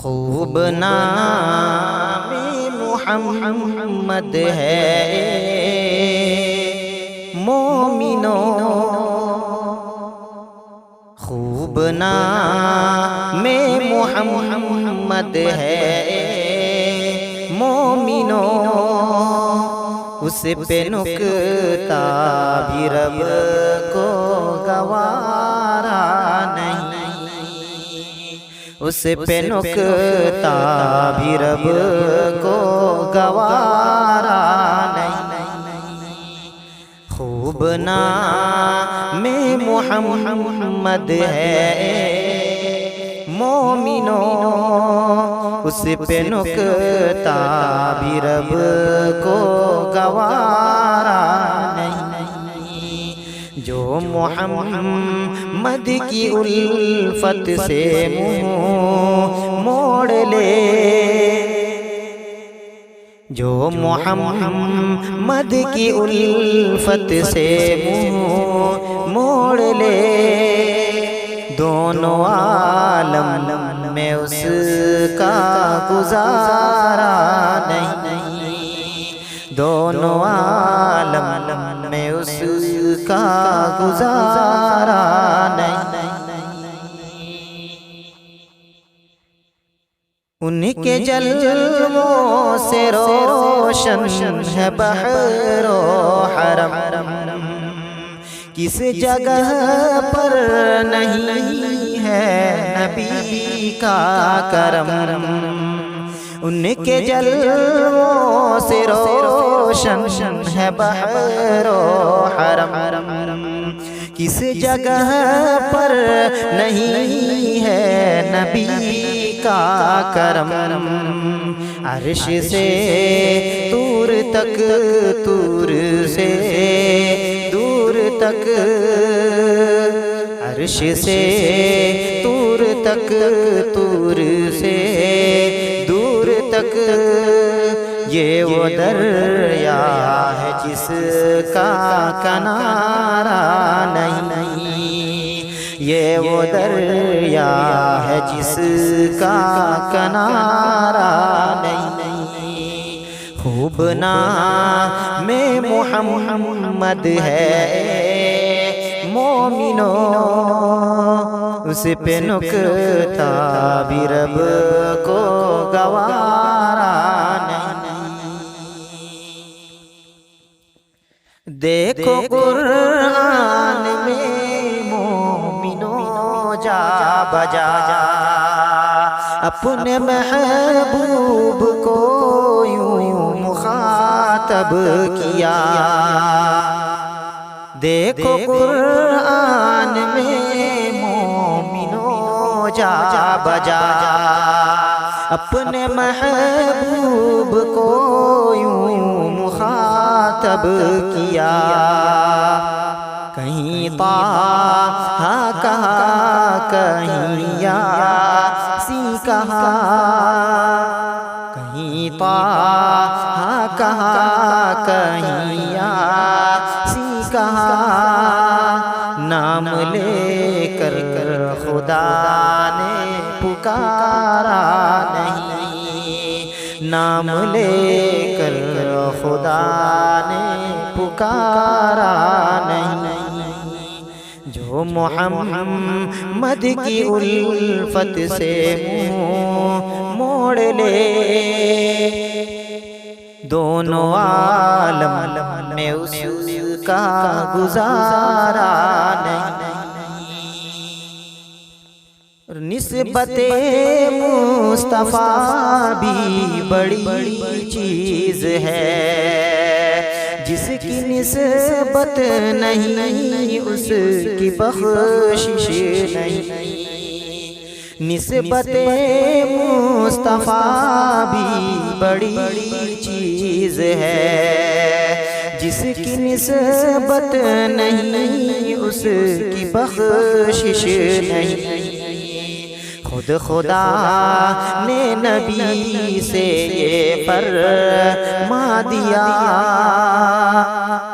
خوب نام محمد ہے مومنوں، خوب نام محمد ہے مومنوں، اس پہ نکتہ بھی رب کو گوارا نہیں، اس پہ نکتہ بھی رب کو گوارا نہیں۔ خوب نام محمد ہے مومنوں، اس پہ نکتہ بھی رب کو گوارا نہیں۔ جو محمد کی الفت سے منہ موڑ لے، جو محمد کی الفت سے منہ موڑ لے، دونوں عالم میں اس کا گزارا نہیں، دونوں عالم میں اس کا گزارا نہیں۔ ان کے جلووں سے روشن ہے بحر و حرم، کس جگہ پر نہیں ہے نبی کا کرم، ان کے جلووں سے روشن ہے بحر و حرم، کس جگہ پر نہیں ہے نبی کا کرم، عرش سے طور تک، طور سے دور تک، عرش سے طور تک، طور سے دور تک، یہ وہ دریا ہے جس کا کنارہ نہیں، یہ وہ دریا ہے جس کا کنارہ نہیں۔ خوب نام محمد ہے مومنوں، اس پہ نکتہ بھی رب کو گوارا نہیں۔ دیکھو قرآن میں مومنوں جا بجا اپنے محبوب کو یوں مخاطب کیا، دیکھو قرآن میں مومنوں جا بجا اپنے محبوب کو یوں مخاطب کیا، کہیں طٰہٰ کہا، کہیں یاسین کہا، کہیں طٰہٰ کہا، کہیں یاسین کہا، نام لے کر خدا نے پکارا نہیں، نام لے کر خدا نے پکارا نہیں۔ جو محمد کی الفت سے منہ موڑ لے، دونوں عالم میں اس کا گزارا نہیں۔ نسبت مصطفیٰ بھی بڑی چیز ہے، جس کی نسبت نہیں اس کی بخشش نہیں، نسبت مصطفیٰ بھی بڑی چیز ہے، جس کی نسبت نہیں اس کی بخشش نہیں۔ خود خدا نے نبی سے یہ فرما دیا،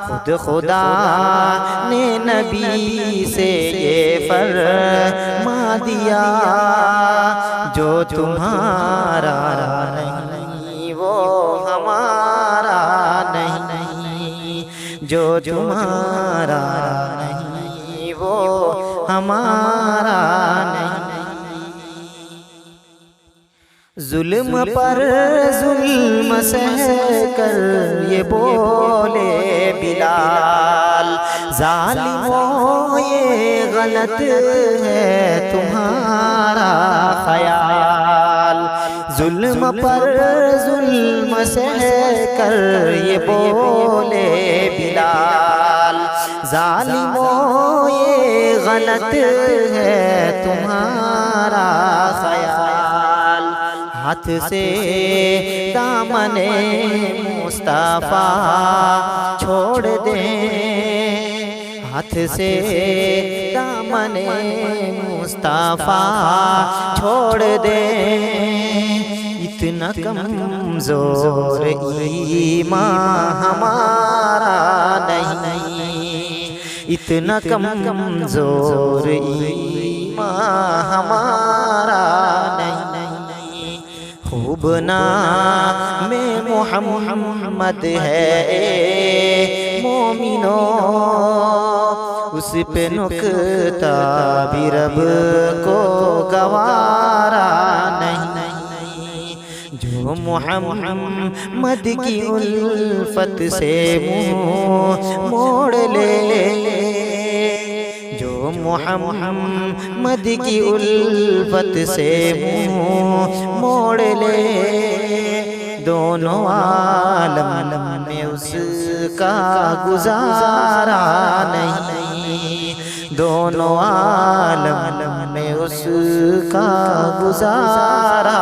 خود خدا نے نبی سے یہ فرما دیا، جو تمہارا نہیں وہ ہمارا نہیں، جو تمہارا نہیں وہ ہمارا نہیں۔ ظلم پر ظلم سہ کر یہ بولے بلال، ظالموں یہ غلط ہے تمہارا خیال۔ ظلم پر ظلم سہ کر یہ بولے بلال، ظالموں یہ غلط ہے تمہارا خیال۔ ہاتھ سے دامن مصطفیٰ چھوڑ دیں، ہاتھ سے دامن مصطفیٰ چھوڑ دیں، اتنا کمزور ایمان ہمارا نہیں، اتنا کمزور ایمان ہمارا نہیں۔ خوب نام محمد ہے مومنوں، اس پہ نکتہ بھی رب کو گوارا نہیں، جو محمد کی الفت سے منہ موڑ لے، جو محمد کی الفت سے منہ موڑ لے، دونوں عالم میں اس کا گزارا نہیں، دونوں عالم میں اس کا گزارا